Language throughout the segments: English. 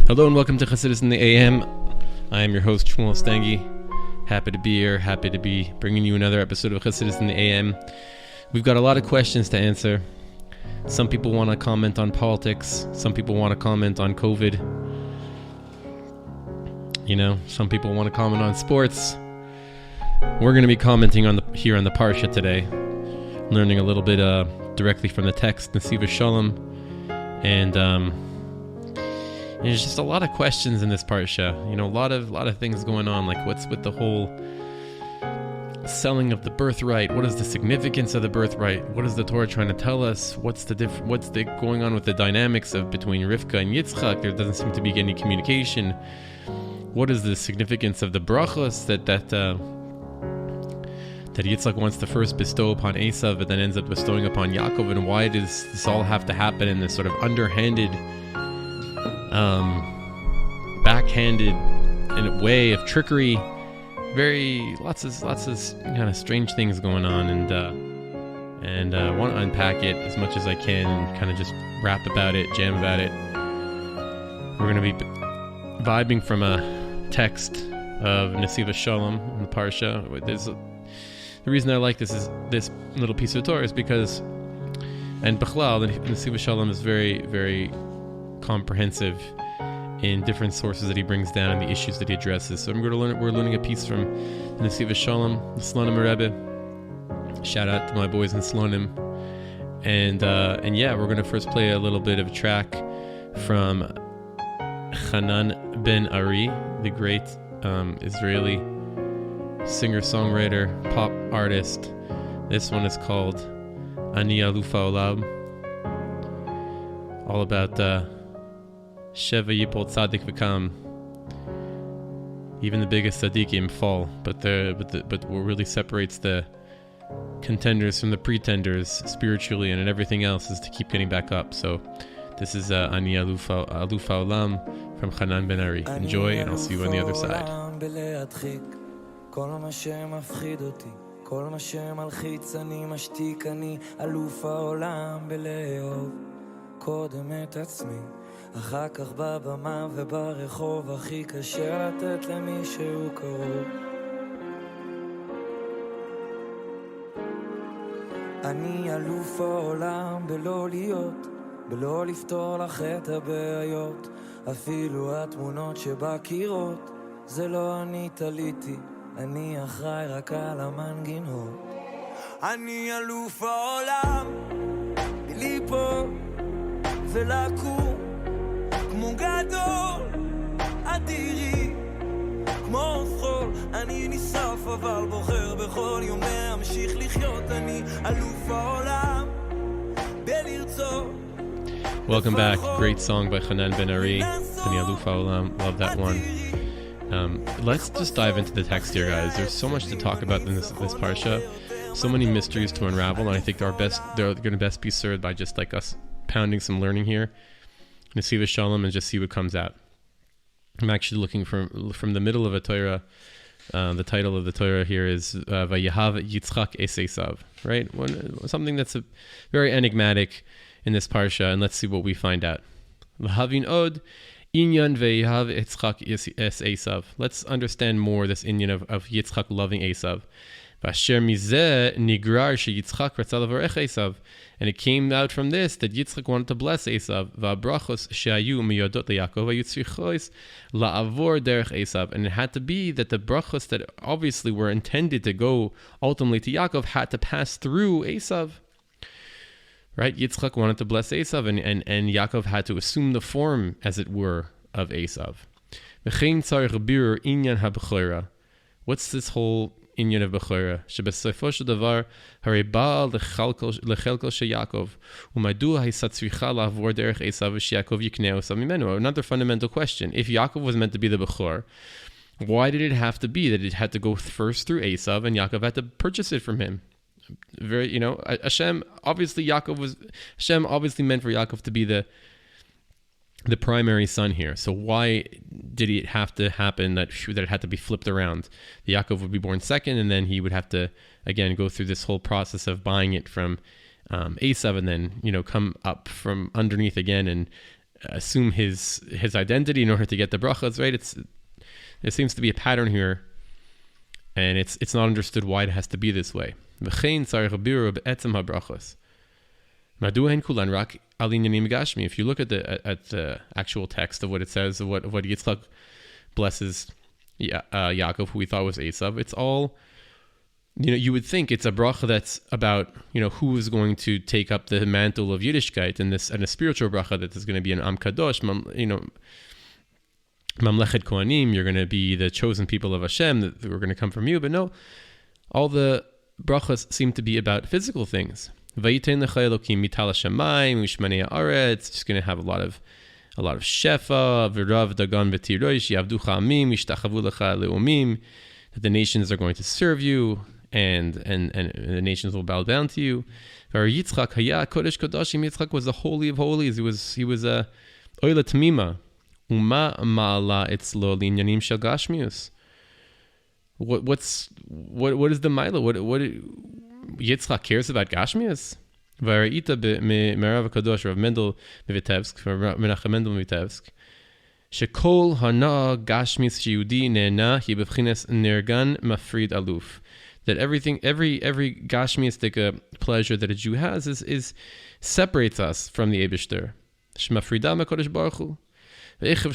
Hello and welcome to Chassidus in the AM. I am your host, Shmuel Stengi. Happy to be here. Happy to be bringing you another episode of Chassidus in the AM. We've got a lot of questions to answer. Some people want to comment on politics. Some people want to comment on COVID. Some people want to comment on sports. We're going to be commenting here on the Parsha today, learning a little bit directly from the text, Nesiva Shalom, and there's just a lot of questions in this Parsha. A lot of things going on, like what's with the whole selling of the birthright? What is the significance of the birthright? What is the Torah trying to tell us? What's going on with the dynamics between Rivka and Yitzchak? There doesn't seem to be any communication. What is the significance of the brachos that Yitzchak wants to first bestow upon Esav, but then ends up bestowing upon Yakov? And why does this all have to happen in this sort of underhanded, backhanded in a way of trickery? Lots of kind of strange things going on, and I want to unpack it as much as I can and kind of just rap about it, jam about it. We're going to be vibing from a text of Nesiva Shalom in the Parsha. The reason I like this little piece of Torah is because, and Bechlal, the Nesiva Shalom is very, very comprehensive in different sources that he brings down and the issues that he addresses. So we're learning a piece from the Nesiva Shalom, the Slonim Rebbe. Shout out to my boys in Slonim. And we're going to first play a little bit of a track from Chanan Ben Ari, the great Israeli singer-songwriter, pop artist. This one is called Ani Alufa Olam, all about Sheva Yipol Tzadik V'Kam. Even the biggest tzaddikim fall, but what really separates the contenders from the pretenders spiritually and in everything else is to keep getting back up. So this is Ani Alufa Olam from Chanan Ben Ari. Enjoy, and I'll see you on the other side. כל מה שמפחיד אותי, כל מה שמלחיץ אני משתיק, אני אלוף העולם בלאהוב קודם את עצמי, אחר כך בבמה וברחוב הכי קשה לתת למישהו קרוב. אני אלוף העולם בלא להיות, בלא לפתור לך את הבעיות, אפילו התמונות שבקירות, זה לא אני תליתי, אני אחראי רק על המנגינות. אני אלוף העולם בליפול ולקום כמו גדול אדירי, כמו חול. אני נשרף אבל בוחר בכל יום להמשיך לחיות. אני אלוף העולם בלרצות. Welcome back. Great song by Chanan Ben Ari, Ani Alufa Olam. Love that one. Let's just dive into the text here, guys. There's so much to talk about in this parsha, so many mysteries to unravel, and I think they're going to best be served by just like us pounding some learning here, Nesiva Shalom, and just see what comes out. I'm actually looking from the middle of a Torah. The title of the Torah here is Vayahav Yitzchak Es Esav, right? Something that's very enigmatic in this parsha, and let's see what we find out. V'havin od Inyan ve'yahav Yitzchak es Esav. Let's understand more this inyan of Yitzchak loving Esav. V'asher mizeh nigrar sheYitzchak ratzah levarech Esav. And it came out from this that Yitzchak wanted to bless Esav. V'abrachos she'ayu miyodot leYakov v'ayu tzrichos la'avor derech Esav. And it had to be that the brachos that obviously were intended to go ultimately to Yaakov had to pass through Esav. Right, Yitzchak wanted to bless Esav, and Yaakov had to assume the form, as it were, of Esav. What's this whole inyan of Bechora? Shebesofo shel davar harei ba'a lechelko shel Yaakov, u'madua haysa tzricha la'avor derech Esav v'sheYaakov yikneu Esav mimenu. Another fundamental question: if Yaakov was meant to be the Bechor, why did it have to be that it had to go first through Esav and Yaakov had to purchase it from him? Hashem obviously meant for Yaakov to be the primary son here. So why did it have to happen that it had to be flipped around? The Yaakov would be born second, and then he would have to again go through this whole process of buying it from Esav, and then come up from underneath again and assume his identity in order to get the brachas, right? There seems to be a pattern here, and it's not understood why it has to be this way. If you look at the actual text of what it says, of what Yitzchak blesses Yakov, who we thought was Esav, it's all, you would think it's a bracha that's about, who is going to take up the mantle of Yiddishkeit, and a spiritual bracha that is going to be an Am Kadosh, Mamlechet Kohanim, you're going to be the chosen people of Hashem, that we're going to come from you. But no, all the brachas seem to be about physical things. Vayitein lecha Elokim mital hashamayim u'shmanei haaretz. It's going to have a lot of shefa, v'rav dagan v'tirosh yavducha amim yishtachavu lecha leumim. That the nations are going to serve you, and the nations will bow down to you. Yitzchak haya kodesh kodashim. Yitzchak was the holy of holies. He was a oila tamima. Uma ma'ala etzlo linyanim shel gashmius. What is the Maila? What Yitzchak cares about Gashmias? V'ra'ita me'Rav Kadosh Rav Mendel Mivitevsk, Menachem Mendel Mivitevsk, shekol hana Gashmis sheyudi ne'ena hi b'vchines nergan mafrid aluf. That every Gashmiistic pleasure that a Jew has is separates us from the Eibishter. Shmafrida me'Kodesh Baruch Hu. How could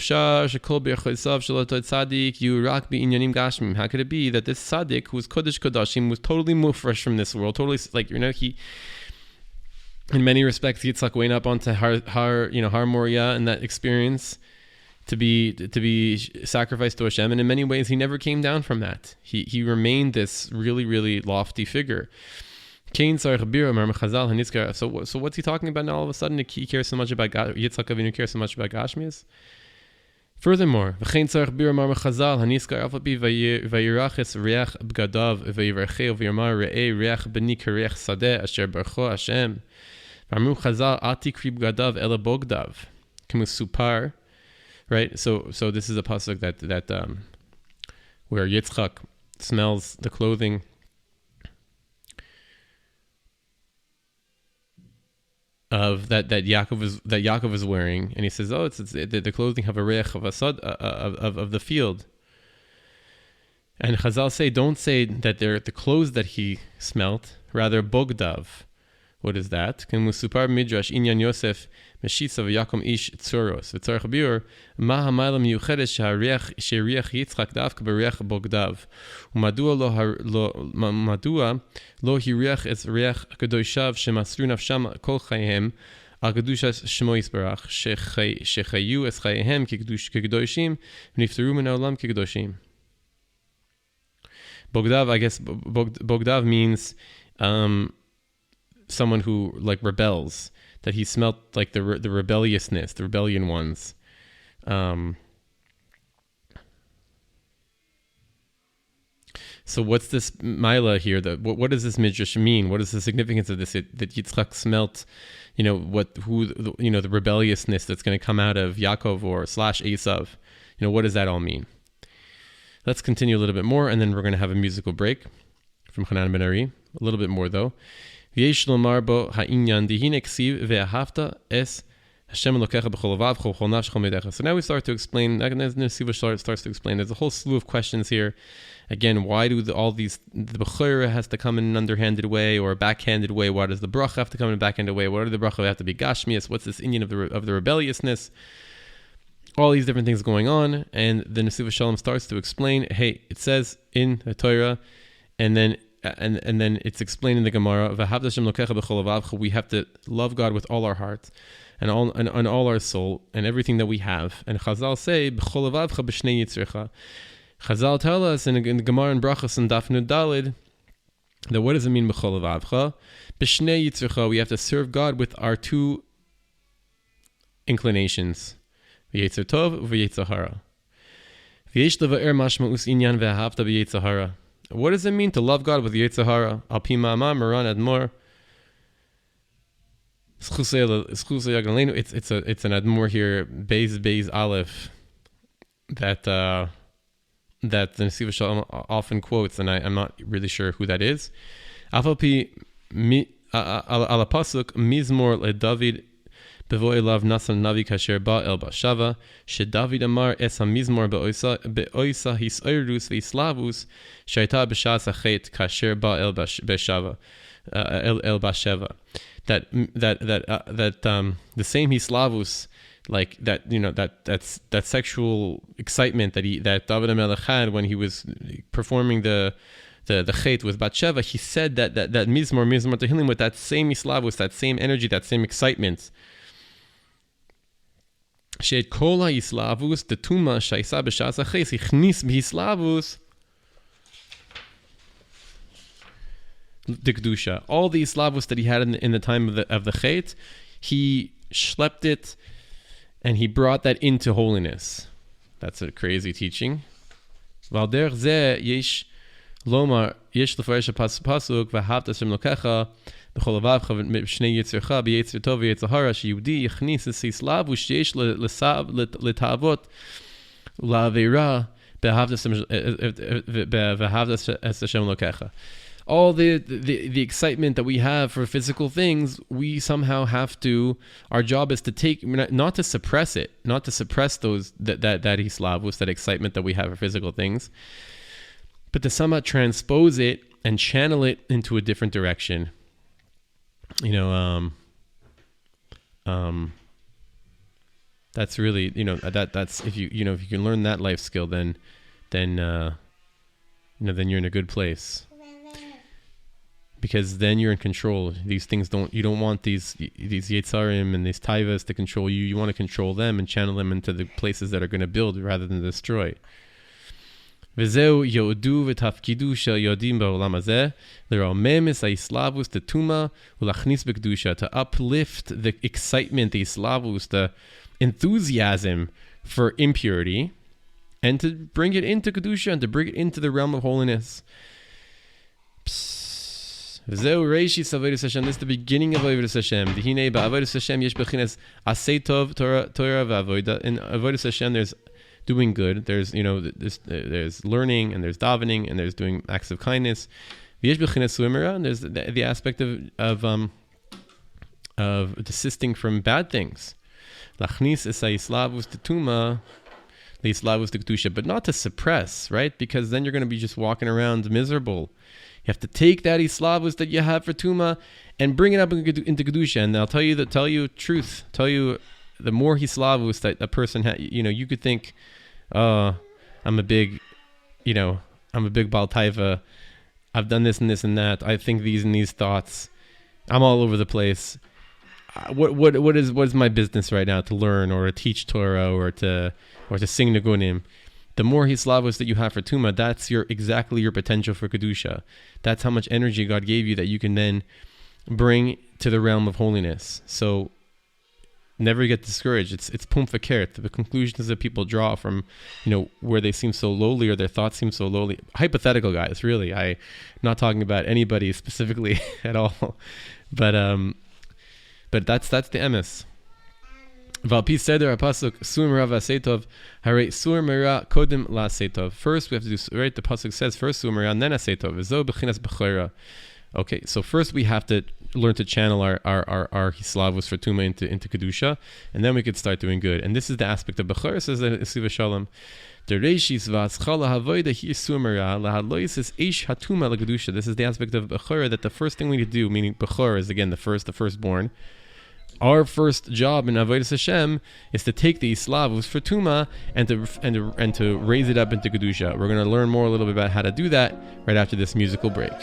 it be that this tzaddik, who was Kodesh Kodashim, was totally mufresh from this world, totally, he, in many respects, Yitzchak went up onto Har Moriah in that experience to be sacrificed to Hashem, and in many ways he never came down from that. He remained this really, really lofty figure. So what's he talking about now? All of a sudden, he cares so much about Yitzchak Avinu cares so much about Gashmias. Furthermore, right? So this is a pasuk that where Yitzchak smells the clothing of that Yakov is wearing, and he says, "Oh, it's the clothing have a reich of asad of the field." And Chazal say, don't say that they're the clothes that he smelt, rather bogdav. What is that? Can musupar midrash inyan Yosef meshitza v'yakom ish tzoros v'tzarich biur ma hamayla miyuchedes sheriach Yitzchak davka b'reach bogdav umadua lo hiriach es reach kedoshav shemasru nafsham kol chayhem al kedushas shmo yisbarach shechayu es chayhem kekedoshim v'niftaru min haolam kekedoshim. Bogdav, I guess Bogdav means someone who rebels, that he smelt like the rebelliousness, the rebellion ones. So what's this Maila here? What does this midrash mean? What is the significance of this? That Yitzchak smelt, the rebelliousness that's going to come out of Yakov or / Esav. What does that all mean? Let's continue a little bit more, and then we're going to have a musical break from Chanan Ben Ari. A little bit more though. So now we start to explain. Nesiva starts to explain. There's a whole slew of questions here. Again, why do the bechorah has to come in an underhanded way or a backhanded way? Why does the bracha have to come in a backhanded way? Why do the bracha have to be gashmias? What's this inyan of the rebelliousness? All these different things going on, and the Nesiva Shalom starts to explain. Hey, it says in the Torah, and then it's explained in the Gemara. We have to love God with all our heart, and all our soul, and everything that we have. And Chazal say, Chazal tell us in the Gemara and Brachas and Daf Nud Dalid that what does it mean b'chol levavcha? B'shnei yitzrecha, we have to serve God with our two inclinations. V'yetzer tov v'yetzer hara. V'yesh levaer mashma'us inyan ve'ahavta b'yetzer hara. What does it mean to love God with yetzer hara? Al pi ma'ama Moran Admor. It's an Admor here, Beis Aleph, that the Nesiva Shalom often quotes, and I'm not really sure who that is. Afal pi ala pasuk mizmor le David Bevo elav nasan navi kasher ba el bashava. Shedavid amar es hamizmor beoisa hisoirus veislavus. Shaita b'shas achet kasher ba el bashava. El basheva. That the same hislavus, like that, that sexual excitement that David HaMelech had when he was performing the chet with Batsheva, he said that mizmor tehillim with that same hislavus, that same energy, that same excitement. She'et kol hislavus the tuma shaisa b'shas aches ichnis b'hislavus the kedusha. All the hislavus that he had in the time of the chet, he schlepped it and he brought that into holiness. That's a crazy teaching. Valder ze yesh lomar yesh lefarish pasuk v'havt Hashem lokecha b'chol avavcha v'shnei yitzircha b'yitzir tov v'yitzahara sheyudi yichnis hislavus sheyesh letavot la'avera v'havt Hashem lokecha. All the excitement that we have for physical things, we somehow have to, our job is to take, not to suppress it, not to suppress that hislavus, that excitement that we have for physical things, but to somehow transpose it and channel it into a different direction. That's really, that's if you can learn that life skill, then you're in a good place. Because then you're in control. These things you don't want these yetzarim and these taivas to control you. You want to control them and channel them into the places that are going to build rather than destroy. V'zeu yodu v'tafkidu shel yodim ba'olam hazeh l'romem es ha'islavus tetuma u'lachnis b'kedusha, to uplift the excitement, the islavus, the enthusiasm for impurity, and to bring it into kedusha and to bring it into the realm of holiness. This is the beginning of Avodas Hashem. Dihine ba'Avodas Hashem yesh bechinas asay tov Torah v'avoda. In Avodas Hashem, there's doing good. There's there's learning, and there's davening, and there's doing acts of kindness. Yesh bechinas suimera, and there's the aspect of desisting from bad things. Lachnis esay islavus tetuma, the islavus tektusha, but not to suppress, right? Because then you're going to be just walking around miserable. You have to take that islavus that you have for tuma and bring it up into kedusha. And I'll tell you truth. Tell you the more hislavus that a person has. You could think, I'm a big Baal Taiva. I've done this and this and that. I think these and these thoughts. I'm all over the place. What is my business right now to learn or to teach Torah or to sing Nigunim? The more hislavus that you have for tuma, that's exactly your potential for kedusha. That's how much energy God gave you that you can then bring to the realm of holiness. So never get discouraged. It's pum fakert. The conclusions that people draw from, where they seem so lowly or their thoughts seem so lowly. Hypothetical, guys, really. I'm not talking about anybody specifically at all. But that's the emes. Valpi seder pasuk sur mera v'aseitov harei sur mera kodim la'aseitov. First we have to do, right? The pasuk says first sur mera and then aseitov. V'zo b'chinas b'chora. Okay, so first we have to learn to channel our hislavus for tuma into kedusha, and then we could start doing good. And this is the aspect of b'chora, says the Siva Shalom. The reishis v'aschala havoida hi sur mera lahalois is eish hatuma l'kedusha. This is the aspect of b'chora, that the first thing we need to do, meaning b'chora is again the firstborn. Our first job in Avodas Hashem is to take the islavus for tuma and to raise it up into kedusha. We're going to learn more a little bit about how to do that right after this musical break.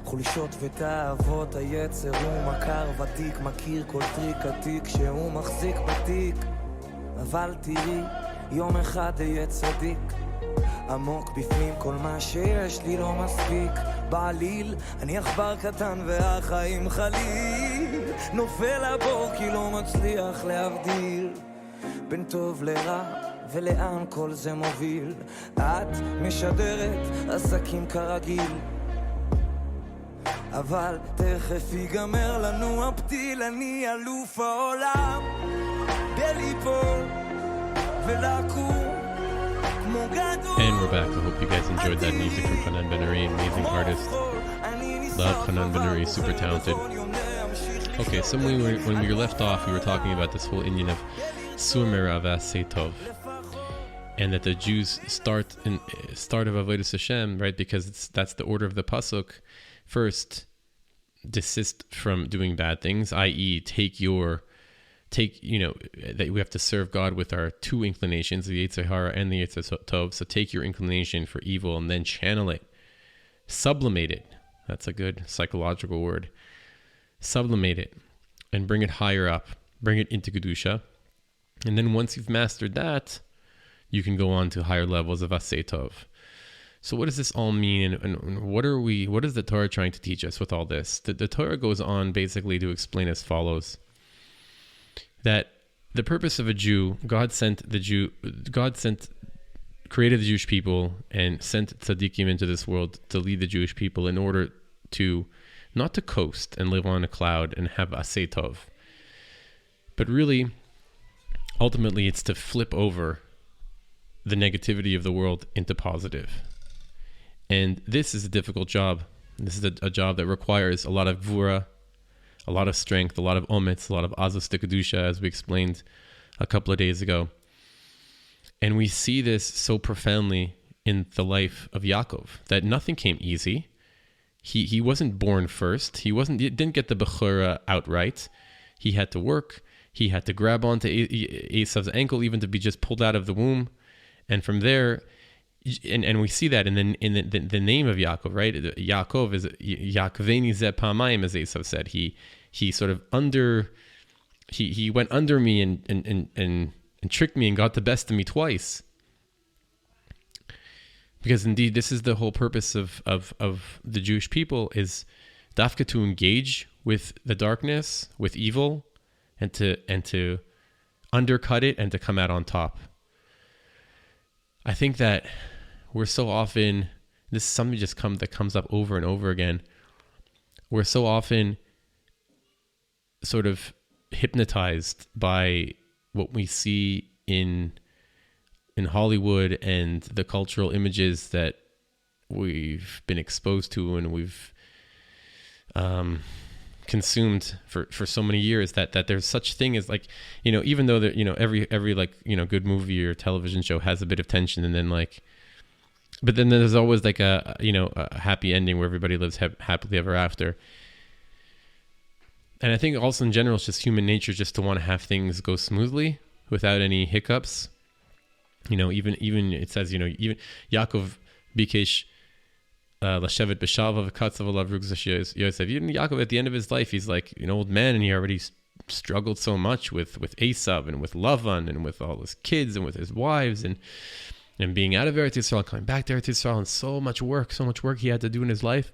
חולשות ותאוות היצר הוא מכר ותיק, מכיר כל טריק עתיק שהוא מחזיק בתיק, אבל תראי יום אחד יהיה צדיק, עמוק בפנים כל מה שיש לי לא מספיק, בעליל אני עכבר קטן והחיים חליל, נופל הבור כי לא מצליח להבדיל בין טוב לרע ולאן כל זה מוביל. את משדרת עסקים כרגיל, אבל תכף ייגמר לנו הפתיל. אני אלוף העולם בליפול ולקום. And we're back. I hope you guys enjoyed that music from Chanan Ben Ari, amazing artist. Love Chanan Ben Ari, super talented. Okay, so when we were left off, we were talking about this whole Indian of Sur Merava Seitov, and that the Jews start of Avodas Hashem, right? Because that's the order of the pasuk. First, desist from doing bad things, i.e., that we have to serve God with our two inclinations, the Yetzer Hara and the Yetzer Tov. So take your inclination for evil and then channel it, sublimate it. That's a good psychological word. Sublimate it and bring it higher up, bring it into Kedusha. And then once you've mastered that, you can go on to higher levels of Aseh Tov. So what does this all mean, and what is the Torah trying to teach us with all this? The Torah goes on basically to explain as follows: that the purpose of a Jew, God created the Jewish people and sent tzaddikim into this world to lead the Jewish people in order to, not to coast and live on a cloud and have Aseh Tov, but really, ultimately, it's to flip over the negativity of the world into positive. And this is a difficult job. This is a job that requires a lot of gvura, a lot of strength, a lot of ometz, a lot of azos de kedusha, as we explained a couple of days ago. And we see this so profoundly in the life of Yakov, that nothing came easy. He wasn't born first. He didn't get the bechora outright. He had to work. He had to grab onto Esav's ankle, even to be just pulled out of the womb. And from there, and we see that in the name of Yakov, right? Yakov is Yaakveni Zeh Pamayim, as Esav said. He sort of he went under me and tricked me and got the best of me twice. Because indeed, this is the whole purpose of the Jewish people, is dafka to engage with the darkness, with evil, and to undercut it and to come out on top. I think that we're so often, this is something that comes up over and over again. We're so often sort of hypnotized by what we see in Hollywood and the cultural images that we've been exposed to and we've consumed for so many years, that there's such thing as, like, even though that, every like, good movie or television show has a bit of tension, and then but then there's always like a happy ending where everybody lives happily ever after. And I think also in general, it's just human nature just to want to have things go smoothly without any hiccups. Even it says, even Yakov bikesh Lashevet b'shalva v'katzav alav rugzash Yosef. Even Yakov, at the end of his life, he's like an old man, and he already struggled so much with Esav and with Lavan and with all his kids and with his wives and being out of Eretz Yisrael, coming back to Eretz Yisrael, and so much work he had to do in his life.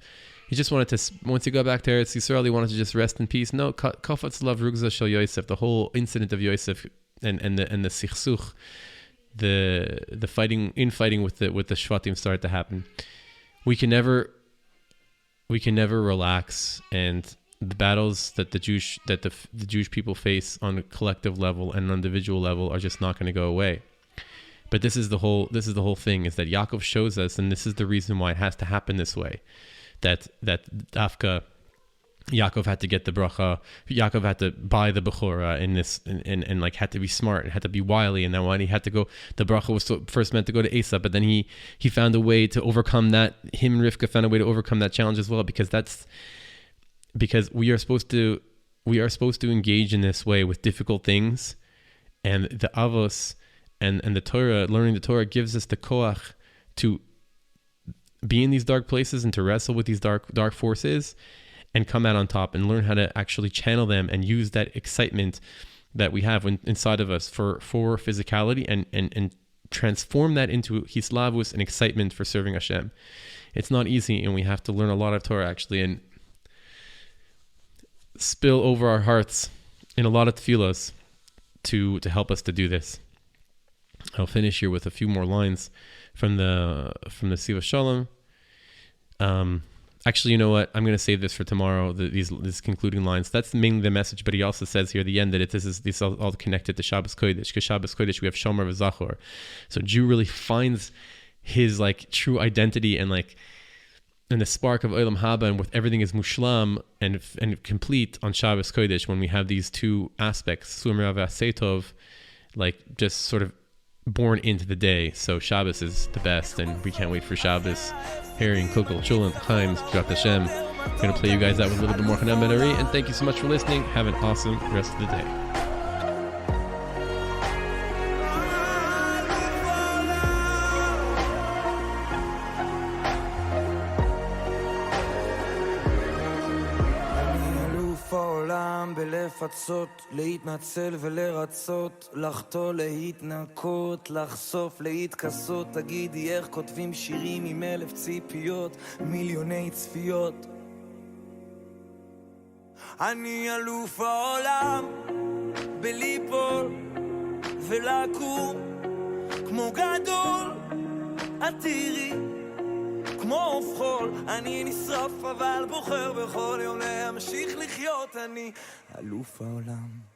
He just wanted to, once he got back to Eretz Yisrael, he wanted to just rest in peace. No, kafetz alav rugzash Yosef, the whole incident of Yosef and the sichsuch, the fighting with the Shvatim started to happen. We can never relax, and the battles that the Jewish people face on a collective level and an individual level are just not going to go away. But this is the whole thing, is that Yakov shows us, and this is the reason why it has to happen this way, that Dafka, Yakov had to get the bracha. Yakov had to buy the bechora in this, and like had to be smart and had to be wily. And then when he had to go, the bracha was first meant to go to Esav, but then he found a way to overcome that. Him and Rivka found a way to overcome that challenge as well, because we are supposed to engage in this way with difficult things, and the avos and the Torah, learning the Torah, gives us the koach to be in these dark places and to wrestle with these dark forces, and come out on top and learn how to actually channel them and use that excitement that we have inside of us for physicality and transform that into hislavus and excitement for serving Hashem. It's not easy, and we have to learn a lot of Torah actually, and spill over our hearts in a lot of tefillos to help us to do this. I'll finish here with a few more lines from the Siva Shalom. Actually, you know what? I'm going to save this for tomorrow, these concluding lines. That's mainly the message, but he also says here at the end that this is all connected to Shabbos Kodesh. Because Shabbos Kodesh, we have Shomer v'Zachor. So Jew really finds his like true identity and like and the spark of Olam Haba, and with everything is mushlam and complete on Shabbos Kodesh, when we have these two aspects, Sumra v'Aseitov, like just sort of born into the day. So Shabbos is the best, and we can't wait for Shabbos. Herring, Kugel, Chulent, Chaim, Jat Hashem. I'm going to play you guys out with a little bit more Chanan Ben Ari, and thank you so much for listening. Have an awesome rest of the day. בלפצות, להתנצל ולרצות, לחטוא, להתנקות, לחשוף, להתכסות. תגידי איך כותבים שירים עם 1000 ציפיות, מיליוני צפיות. אני אלוף העולם בליפול ולקום, כמו גדול עתירי, כמו עוף חול. אני נשרף אבל בוחר בכל יום להמשיך לחיות. אני אלוף העולם